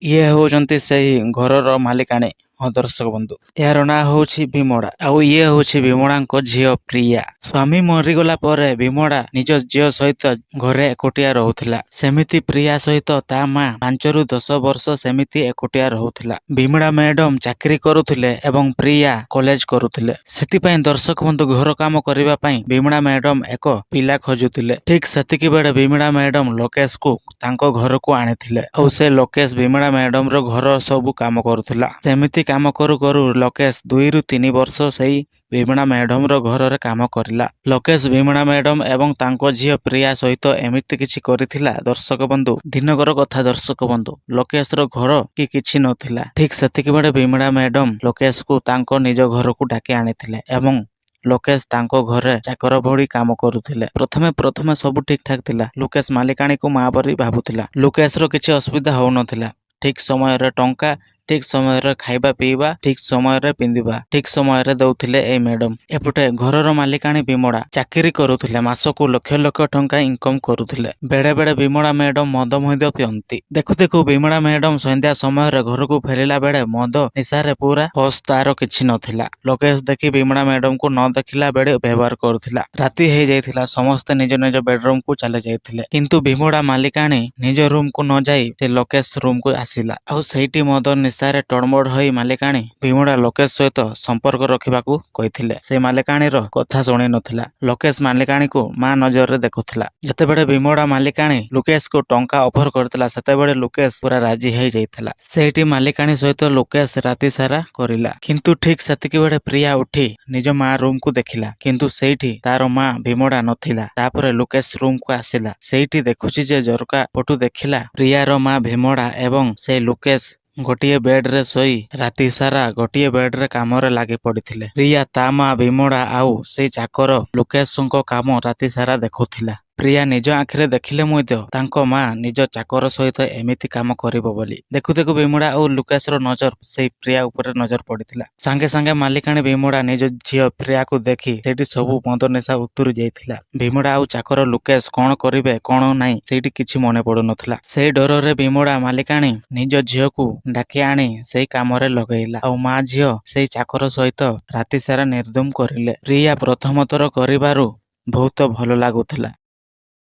ଇଏ ହେଉଛନ୍ତି ସେହି ଘରର ମାଲିକାଣୀ। ହଁ ଦର୍ଶକ ବନ୍ଧୁ, ଏହାର ନାଁ ହେଉଛି ବିମଳା ଆଉ ଇଏ ହେଉଛି ବିମଳାଙ୍କ ଝିଅ ପ୍ରିୟା। ସ୍ୱାମୀ ମରିଗଲା ପରେ ବିମଳା ନିଜ ଝିଅ ସହିତ ଘରେ ଏକୁଟିଆ ରହୁଥିଲା। ସେମିତି ପ୍ରିୟା ସହିତ ତା ମା 5ରୁ 10 ବର୍ଷ ସେମିତି ଏକୁଟିଆ ରହୁଥିଲା। ବିମଳା ମ୍ୟାଡମ ଚାକିରି କରୁଥିଲେ ଏବଂ ପ୍ରିୟା କଲେଜ କରୁଥିଲେ। ସେଥିପାଇଁ ଦର୍ଶକ ବନ୍ଧୁ ଘର କାମ କରିବା ପାଇଁ ବିମଳା ମ୍ୟାଡମ ଏକ ପିଲା ଖୋଜୁଥିଲେ। ଠିକ୍ ସେତିକି ବେଳେ ବିମଳା ମ୍ୟାଡମ ଲୋକେଶକୁ ତାଙ୍କ ଘରକୁ ଆଣିଥିଲେ ଆଉ ସେ ଲୋକେଶ ବିମଳା ମ୍ୟାଡମର ଘର ସବୁ କାମ କରୁଥିଲା। ସେମିତି କାମ କରୁ କରୁ ଲୋକେଶ 2ରୁ 3 ବର୍ଷ ସେଇ ବିମଳା ମ୍ୟାଡମର ଘରରେ କାମ କରିଲା। ଲୋକେଶ ବିମଳା ମ୍ୟାଡମ ଏବଂ ତାଙ୍କ ଝିଅ ପ୍ରିୟା ସହିତ ଏମିତି କିଛି କରିଥିଲା। ଦର୍ଶକ ବନ୍ଧୁ, ଦିନକର କଥା ଦର୍ଶକ ବନ୍ଧୁ, ଲୋକେଶର ଘର କି କିଛି ନଥିଲା। ଠିକ୍ ସେତିକି ବେଳେ ବିମଳା ମ୍ୟାଡମ ଲୋକେଶକୁ ତାଙ୍କ ନିଜ ଘରକୁ ଡାକି ଆଣିଥିଲେ ଏବଂ ଲୋକେଶ ତାଙ୍କ ଘରେ ଚାକର ଭଳି କାମ କରୁଥିଲେ। ପ୍ରଥମେ ସବୁ ଠିକ୍ ଠାକ୍ ଥିଲା। ଲୋକେଶ ମାଲିକାଣୀକୁ ମା ପରି ଭାବୁଥିଲା। ଲୋକେଶର କିଛି ଅସୁବିଧା ହଉନଥିଲା। ଠିକ୍ ସମୟରେ ଟଙ୍କା, ଠିକ୍ ସମୟରେ ଖାଇବା ପିଇବା, ଠିକ୍ ସମୟରେ ପିନ୍ଧିବା, ଠିକ୍ ସମୟରେ ଦଉଥିଲେ ଏଇ ମ୍ୟାଡମ। ଏପଟେ ଘରର ମାଲିକାଣୀ ବିମଳା ଚାକିରି କରୁଥିଲେ। ମାସକୁ ଲକ୍ଷ ଲକ୍ଷ ଟଙ୍କା ଇନକମ କରୁଥିଲେ। ବେଳେ ବେଳେ ବିମଳା ମ୍ୟାଡମ ମଦ ମଧ୍ୟ ପିଅନ୍ତି। ଦେଖୁ ଦେଖୁ ବିମଳା ମ୍ୟାଡମ ସନ୍ଧ୍ୟା ସମୟରେ ଘରକୁ ଫେରିଲା ବେଳେ ମଦ ନିଶାରେ ପୁରା ହୋସ ତାର କିଛି ନଥିଲା। ଲୋକେଶ ଦେଖି ବିମଳା ମ୍ୟାଡମକୁ ନ ଦେଖିଲା ବେଳେ ବ୍ୟବହାର କରୁଥିଲା। ରାତି ହେଇଯାଇଥିଲା। ସମସ୍ତେ ନିଜ ନିଜ ବେଡରୁମକୁ ଚାଲି ଯାଇଥିଲେ। କିନ୍ତୁ ବିମଳା ମାଲିକାଣୀ ନିଜ ରୁମକୁ ନ ଯାଇ ସେ ଲୋକେଶ ରୁମକୁ ଆସିଲା ଆଉ ସେଇଠି ମଦ ନିଶାରେ ଟଡମଡ ହୋଇ ମାଲିକାଣୀ ବିମଳା ଲୋକେଶ ସହିତ ସମ୍ପର୍କ ରଖିବାକୁ କହିଥିଲେ। ସେ ମାଲିକାଣୀର କଥା ଶୁଣି ନଥିଲା। ଲୋକେଶ ମାଲିକାଣୀକୁ ମା ନଜରରେ ଦେଖୁଥିଲା। ଯେତେବେଳେ ବିମଳା ମାଲିକାଣୀ ଲୋକେଶକୁ ଟଙ୍କା ଅଫର କରିଥିଲା ସେତେବେଳେ ଲୋକେଶ ପୁରା ରାଜି ହେଇଯାଇଥିଲା। ସେଇଠି ମାଲିକାଣୀ ସହିତ ଲୋକେଶ ରାତି ସାରା କରିଲା। କିନ୍ତୁ ଠିକ୍ ସେତିକି ବେଳେ ପ୍ରିୟା ଉଠି ନିଜ ମା ରୁମକୁ ଦେଖିଲା। କିନ୍ତୁ ସେଇଠି ତାର ମା ବିମଳା ନଥିଲା। ତାପରେ ଲୋକେଶ ରୁମକୁ ଆସିଲା। ସେଇଠି ଦେଖୁଛି ଯେ ଝରକା ପଟୁ ଦେଖିଲା ପ୍ରିୟାର ମା ବିମଳା ଏବଂ ସେ ଲୋକେଶ ଗୋଟିଏ ବେଡରେ ଶୋଇ ରାତି ସାରା ଗୋଟିଏ ବେଡରେ କାମରେ ଲାଗି ପଡ଼ିଥିଲେ। ପ୍ରିୟା ତା ମା ବିମଳା ଆଉ ସେଇ ଚାକର ଲୋକେଶଙ୍କ କାମ ରାତି ସାରା ଦେଖୁଥିଲା। ପ୍ରିୟା ନିଜ ଆଖିରେ ଦେଖିଲେ ମଧ୍ୟ ତାଙ୍କ ମା ନିଜ ଚାକର ସହିତ ଏମିତି କାମ କରିବ ବୋଲି। ଦେଖୁ ଦେଖୁ ବିମଳା ଆଉ ଲୋକେଶର ନଜର ସେଇ ପ୍ରିୟା ଉପରେ ନଜର ପଡ଼ିଥିଲା। ସାଙ୍ଗେ ସାଙ୍ଗେ ମାଲିକାଣୀ ବିମଳା ନିଜ ଝିଅ ପ୍ରିୟାକୁ ଦେଖି ସେଇଠି ସବୁ ମଦ ନିଶା ଉତୁରି ଯାଇଥିଲା। ବିମଳା ଆଉ ଚାକର ଲୋକେଶ କଣ କରିବେ କଣ ନାହିଁ ସେଇଠି କିଛି ମନେ ପଡୁନଥିଲା। ସେଇ ଡରରେ ବିମଳା ମାଲିକାଣୀ ନିଜ ଝିଅକୁ ଡାକି ଆଣି ସେଇ କାମରେ ଲଗେଇଲା ଆଉ ମା ଝିଅ ସେଇ ଚାକର ସହିତ ରାତି ସାରା ନିର୍ଦ୍ଧୁମ କରିଲେ। ପ୍ରିୟା ପ୍ରଥମ ଥର କରିବାରୁ ବହୁତ ଭଲ ଲାଗୁଥିଲା।